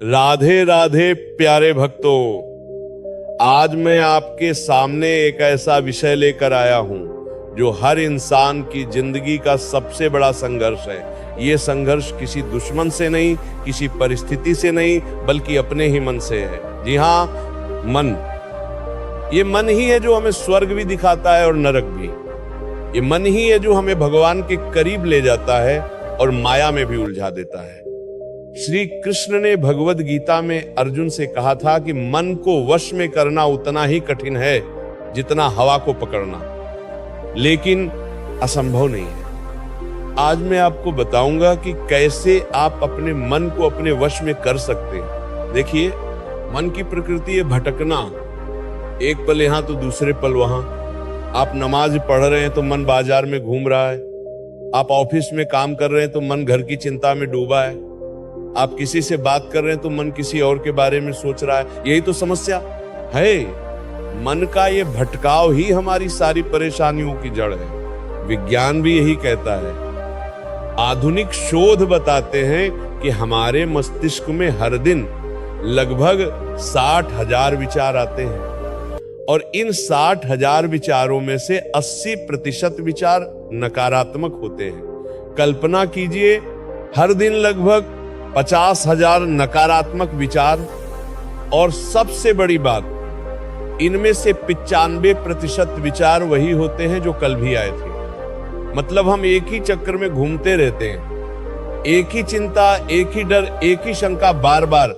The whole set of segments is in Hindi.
राधे राधे प्यारे भक्तों, आज मैं आपके सामने एक ऐसा विषय लेकर आया हूं जो हर इंसान की जिंदगी का सबसे बड़ा संघर्ष है। ये संघर्ष किसी दुश्मन से नहीं, किसी परिस्थिति से नहीं, बल्कि अपने ही मन से है। जी हाँ, मन। ये मन ही है जो हमें स्वर्ग भी दिखाता है और नरक भी। ये मन ही है जो हमें भगवान के करीब ले जाता है और माया में भी उलझा देता है। श्री कृष्ण ने भगवद गीता में अर्जुन से कहा था कि मन को वश में करना उतना ही कठिन है जितना हवा को पकड़ना, लेकिन असंभव नहीं है। आज मैं आपको बताऊंगा कि कैसे आप अपने मन को अपने वश में कर सकते हैं। देखिए, मन की प्रकृति है भटकना, एक पल यहां तो दूसरे पल वहां। आप नमाज पढ़ रहे हैं तो मन बाजार में घूम रहा है, आप ऑफिस में काम कर रहे हैं तो मन घर की चिंता में डूबा है, आप किसी से बात कर रहे हैं तो मन किसी और के बारे में सोच रहा है। यही तो समस्या है। मन का ये भटकाव ही हमारी सारी परेशानियों की जड़ है। विज्ञान भी यही कहता है। आधुनिक शोध बताते हैं कि हमारे मस्तिष्क में हर दिन लगभग 60,000 विचार आते हैं और इन 60,000 विचारों में से 80% विचार नकारात्मक होते हैं। कल्पना कीजिए, हर दिन लगभग 50,000 नकारात्मक विचार, और सबसे बड़ी बात, इनमें से 95% विचार वही होते हैं जो कल भी आए थे। मतलब हम एक ही चक्कर में घूमते रहते हैं, एक ही चिंता, एक ही डर, एक ही शंका बार बार।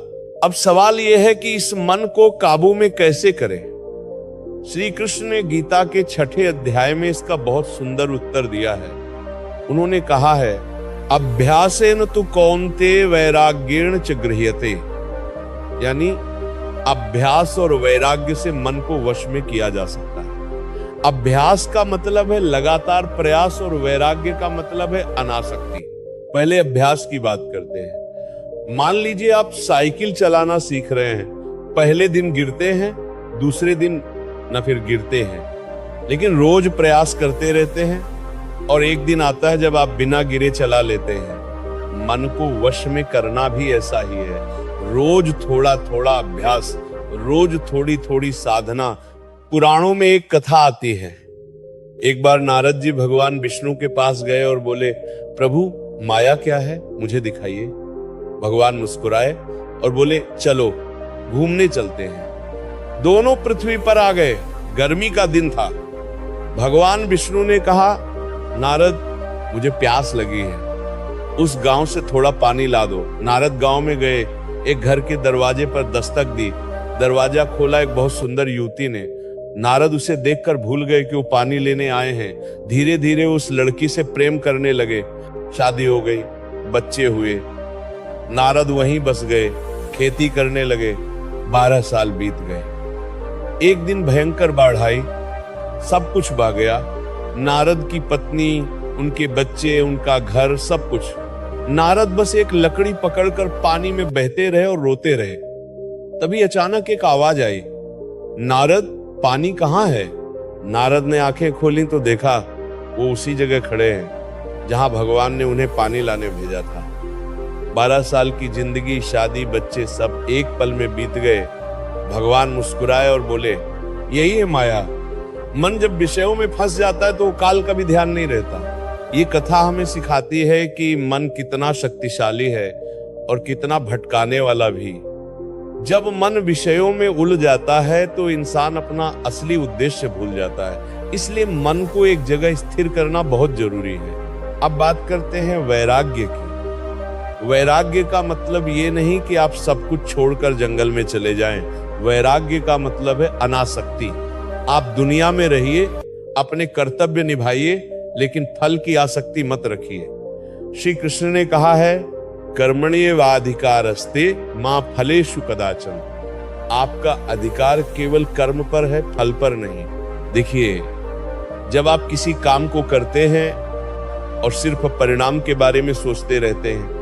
अब सवाल यह है कि इस मन को काबू में कैसे करें। श्री कृष्ण ने गीता के 6ठे अध्याय में इसका बहुत सुंदर उत्तर दिया है। उन्होंने कहा है, अभ्यासेन तु कौन्ते वैराग्येण च गृह्यते, यानी अभ्यास और वैराग्य से मन को वश में किया जा सकता है। अभ्यास का मतलब है लगातार प्रयास और वैराग्य का मतलब है अनासक्ति। पहले अभ्यास की बात करते हैं। मान लीजिए आप साइकिल चलाना सीख रहे हैं। पहले दिन गिरते हैं, दूसरे दिन न फिर गिरते हैं, लेकिन रोज प्रयास करते रहते हैं और एक दिन आता है जब आप बिना गिरे चला लेते हैं। मन को वश में करना भी ऐसा ही है। रोज थोड़ा थोड़ा अभ्यास, रोज थोड़ी थोड़ी साधना। पुराणों में एक कथा आती है। एक बार नारद जी भगवान विष्णु के पास गए और बोले, प्रभु माया क्या है, मुझे दिखाइए। भगवान मुस्कुराए और बोले, चलो घूमने चलते हैं। दोनों पृथ्वी पर आ गए। गर्मी का दिन था। भगवान विष्णु ने कहा, नारद मुझे प्यास लगी है, उस गांव से थोड़ा पानी ला दो। नारद गांव में गए, एक घर के दरवाजे पर दस्तक दी। दरवाजा खोला एक बहुत सुंदर युवती ने। नारद उसे देखकर भूल गए कि वो पानी लेने आए हैं। धीरे धीरे उस लड़की से प्रेम करने लगे। शादी हो गई, बच्चे हुए। नारद वहीं बस गए, खेती करने लगे। 12 साल बीत गए। एक दिन भयंकर बाढ़ आई, सब कुछ बह गया। नारद की पत्नी, उनके बच्चे, उनका घर, सब कुछ। नारद बस एक लकड़ी पकड़कर पानी में बहते रहे और रोते रहे। तभी अचानक एक आवाज आई, नारद पानी कहाँ है? नारद ने आंखें खोली तो देखा वो उसी जगह खड़े हैं जहां भगवान ने उन्हें पानी लाने भेजा था। 12 साल की जिंदगी, शादी, बच्चे, सब एक पल में बीत गए। भगवान मुस्कुराए और बोले, यही है माया। मन जब विषयों में फंस जाता है तो काल का भी ध्यान नहीं रहता। ये कथा हमें सिखाती है कि मन कितना शक्तिशाली है और कितना भटकाने वाला भी। जब मन विषयों में उलझ जाता है तो इंसान अपना असली उद्देश्य भूल जाता है। इसलिए मन को एक जगह स्थिर करना बहुत जरूरी है। अब बात करते हैं वैराग्य की। वैराग्य का मतलब ये नहीं कि आप सब कुछ छोड़कर जंगल में चले जाएं। वैराग्य का मतलब है अनासक्ति। आप दुनिया में रहिए, अपने कर्तव्य निभाइए, लेकिन फल की आसक्ति मत रखिए। श्री कृष्ण ने कहा है, कर्मण्येवाधिकारस्ते मां फलेषु कदाचन। आपका अधिकार केवल कर्म पर है, फल पर नहीं। देखिए, जब आप किसी काम को करते हैं और सिर्फ परिणाम के बारे में सोचते रहते हैं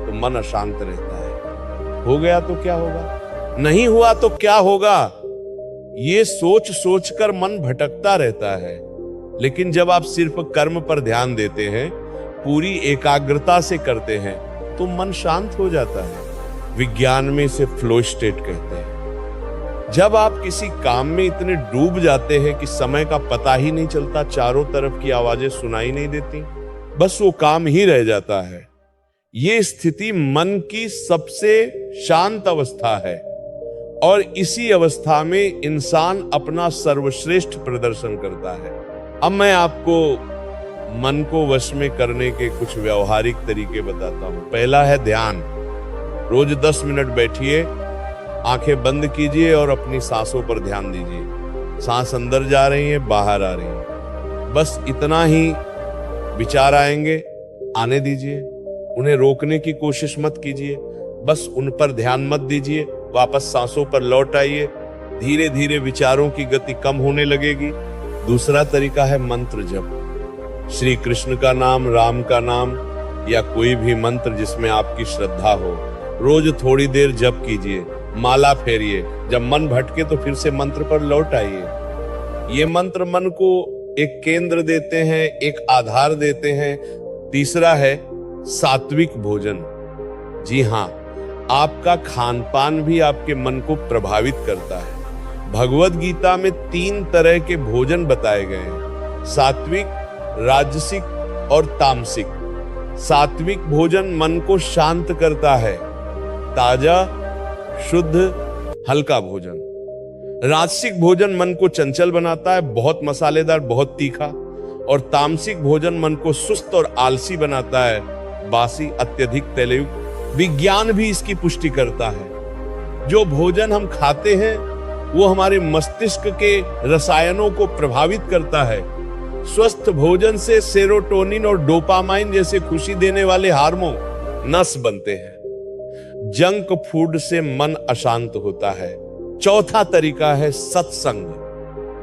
तो मन अशांत रहता है। हो गया तो क्या होगा, नहीं हुआ तो क्या होगा, ये सोच सोचकर मन भटकता रहता है। लेकिन जब आप सिर्फ कर्म पर ध्यान देते हैं, पूरी एकाग्रता से करते हैं, तो मन शांत हो जाता है। विज्ञान में इसे फ्लो स्टेट कहते हैं। जब आप किसी काम में इतने डूब जाते हैं कि समय का पता ही नहीं चलता, चारों तरफ की आवाजें सुनाई नहीं देती, बस वो काम ही रह जाता है। ये स्थिति मन की सबसे शांत अवस्था है और इसी अवस्था में इंसान अपना सर्वश्रेष्ठ प्रदर्शन करता है। अब मैं आपको मन को वश में करने के कुछ व्यवहारिक तरीके बताता हूं। पहला है ध्यान। रोज 10 मिनट बैठिए, आंखें बंद कीजिए और अपनी सांसों पर ध्यान दीजिए। सांस अंदर जा रही है, बाहर आ रही है, बस इतना ही विचार आएंगे, आने दीजिए। उन्हें रोकने की कोशिश मत कीजिए, बस उन पर ध्यान मत दीजिए, वापस सांसों पर लौट आइए। धीरे धीरे विचारों की गति कम होने लगेगी। दूसरा तरीका है मंत्र जप। श्री कृष्ण का नाम, राम का नाम या कोई भी मंत्र जिसमें आपकी श्रद्धा हो, रोज थोड़ी देर जप कीजिए, माला फेरिए। जब मन भटके तो फिर से मंत्र पर लौट आइए। ये मंत्र मन को एक केंद्र देते हैं, एक आधार देते हैं। तीसरा है सात्विक भोजन। जी हाँ, आपका खान पान भी आपके मन को प्रभावित करता है। भगवद गीता में 3 तरह के भोजन बताए गए हैं, सात्विक, राजसिक और तामसिक। सात्विक भोजन मन को शांत करता है, ताजा, शुद्ध, हल्का भोजन। राजसिक भोजन मन को चंचल बनाता है, बहुत मसालेदार, बहुत तीखा। और तामसिक भोजन मन को सुस्त और आलसी बनाता है, बासी, अत्यधिक तैलयुक्त। विज्ञान भी इसकी पुष्टि करता है। जो भोजन हम खाते हैं वो हमारे मस्तिष्क के रसायनों को प्रभावित करता है। स्वस्थ भोजन से सेरोटोनिन और डोपामाइन जैसे खुशी देने वाले हार्मोन नस बनते हैं। जंक फूड से मन अशांत होता है। चौथा तरीका है सत्संग,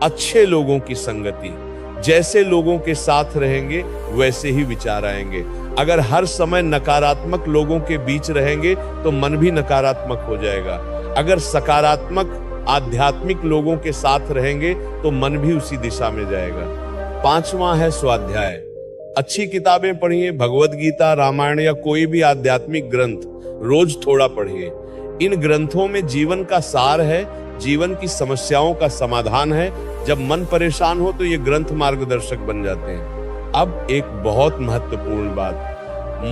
अच्छे लोगों की संगति। जैसे लोगों के साथ रहेंगे वैसे ही विचार आएंगे। अगर हर समय नकारात्मक लोगों के बीच रहेंगे तो मन भी नकारात्मक हो जाएगा। अगर सकारात्मक आध्यात्मिक लोगों के साथ रहेंगे तो मन भी उसी दिशा में जाएगा। 5वां है स्वाध्याय। अच्छी किताबें पढ़िए, भगवद गीता, रामायण या कोई भी आध्यात्मिक ग्रंथ रोज थोड़ा पढ़िए। इन ग्रंथों में जीवन का सार है, जीवन की समस्याओं का समाधान है। जब मन परेशान हो तो ये ग्रंथ मार्गदर्शक बन जाते हैं। अब एक बहुत महत्वपूर्ण बात,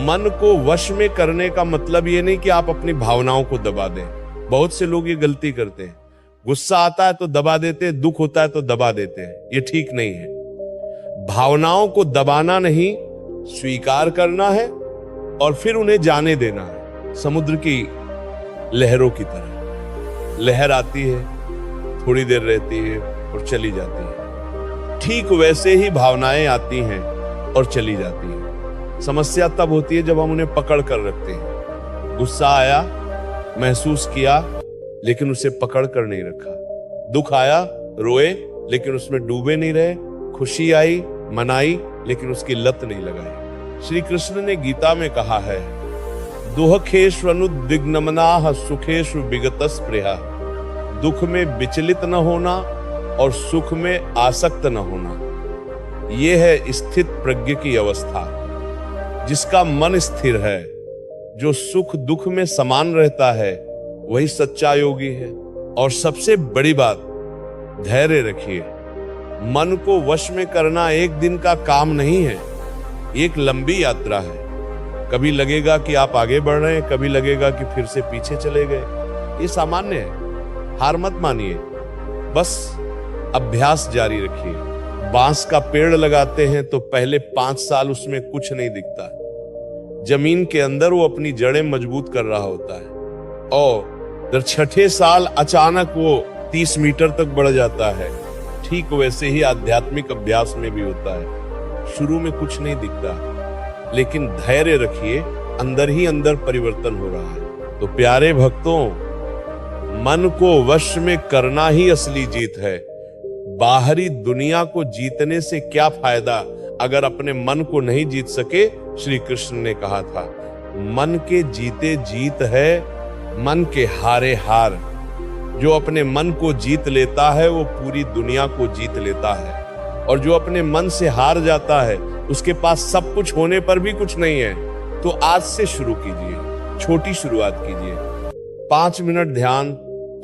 मन को वश में करने का मतलब ये नहीं कि आप अपनी भावनाओं को दबा दें। बहुत से लोग ये गलती करते हैं, गुस्सा आता है तो दबा देते हैं, दुख होता है तो दबा देते हैं। ये ठीक नहीं है। भावनाओं को दबाना नहीं, स्वीकार करना है और फिर उन्हें जाने देना है। समुद्र की लहरों की तरह लहर आती है, थोड़ी देर रहती है और चली जाती है। ठीक वैसे ही भावनाएं आती हैं और चली जाती हैं। समस्या तब होती है जब हम उन्हें पकड़ कर रखते हैं। गुस्सा आया, महसूस किया, लेकिन उसे पकड़ कर नहीं रखा। दुख आया, रोए, लेकिन उसमें डूबे नहीं रहे। खुशी आई, मनाई, लेकिन उसकी लत नहीं लगाई। श्री कृष्ण ने गीता में कहा है, दुःखेष्वनुद्विग्नमनाः सुखेषु विगतस्पृहा। दुख में विचलित न होना और सुख में आसक्त न होना, यह है स्थित प्रज्ञ की अवस्था। जिसका मन स्थिर है, जो सुख दुख में समान रहता है, वही सच्चा योगी है। और सबसे बड़ी बात, धैर्य रखिए। मन को वश में करना एक दिन का काम नहीं है, एक लंबी यात्रा है। कभी लगेगा कि आप आगे बढ़ रहे हैं, कभी लगेगा कि फिर से पीछे चले गए। ये सामान्य है, हार मत मानिए, बस अभ्यास जारी रखिए। बांस का पेड़ लगाते हैं तो पहले 5 साल उसमें कुछ नहीं दिखता। जमीन के अंदर वो अपनी जड़ें मजबूत कर रहा होता है और 6ठे साल अचानक वो 30 मीटर तक बढ़ जाता है। ठीक वैसे ही आध्यात्मिक अभ्यास में भी होता है। शुरू में कुछ नहीं दिखता, लेकिन धैर्य रखिए, अंदर ही अंदर परिवर्तन हो रहा है। तो प्यारे भक्तों, मन को वश में करना ही असली जीत है। बाहरी दुनिया को जीतने से क्या फायदा अगर अपने मन को नहीं जीत सके। श्री कृष्ण ने कहा था, मन के जीते जीत है, मन के हारे हार। जो अपने मन को जीत लेता है वो पूरी दुनिया को जीत लेता है, और जो अपने मन से हार जाता है उसके पास सब कुछ होने पर भी कुछ नहीं है। तो आज से शुरू कीजिए, छोटी शुरुआत कीजिए। 5 मिनट ध्यान,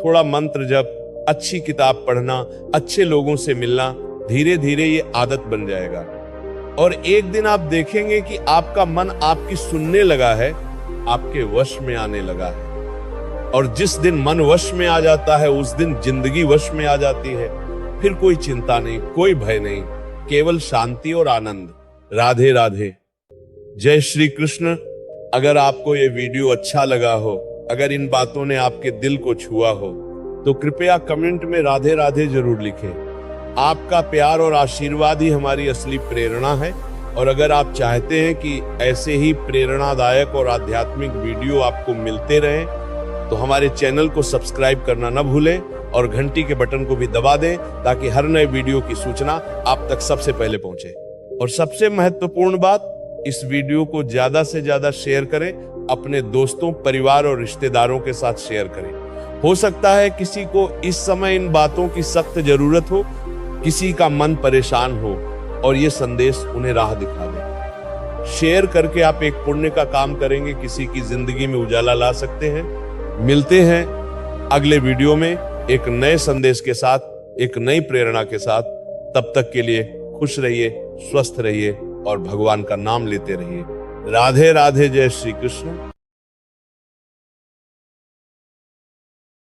थोड़ा मंत्र जप, अच्छी किताब पढ़ना, अच्छे लोगों से मिलना, धीरे धीरे ये आदत बन जाएगा। और एक दिन आप देखेंगे कि आपका मन आपकी सुनने लगा है, आपके वश में आने लगा है। और जिस दिन मन वश में आ जाता है, उस दिन जिंदगी वश में आ जाती है। फिर कोई चिंता नहीं, कोई भय नहीं, केवल शांति और आनंद। राधे राधे। जय श्री कृष्ण। अगर आपको ये वीडियो अच्छा लगा हो, अगर इन बातों ने आपके दिल को छुआ हो, तो कृपया कमेंट में राधे राधे जरूर लिखें। आपका प्यार और आशीर्वाद ही हमारी असली प्रेरणा है। और अगर आप चाहते हैं कि ऐसे ही प्रेरणादायक और आध्यात्मिक वीडियो आपको मिलते रहें, तो हमारे चैनल को सब्सक्राइब करना न भूलें और घंटी के बटन को भी दबा दें, ताकि हर नए वीडियो की सूचना आप तक सबसे पहले पहुंचे। और सबसे महत्वपूर्ण बात, इस वीडियो को ज्यादा से ज्यादा शेयर करें, अपने दोस्तों, परिवार और रिश्तेदारों के साथ शेयर करें। हो सकता है किसी को इस समय इन बातों की सख्त जरूरत हो, किसी का मन परेशान हो और ये संदेश उन्हें राह दिखा दे। शेयर करके आप एक पुण्य का काम करेंगे, किसी की जिंदगी में उजाला ला सकते हैं। मिलते हैं अगले वीडियो में एक नए संदेश के साथ, एक नई प्रेरणा के साथ। तब तक के लिए खुश रहिए, स्वस्थ रहिए और भगवान का नाम लेते रहिए। राधे राधे। जय श्री कृष्ण।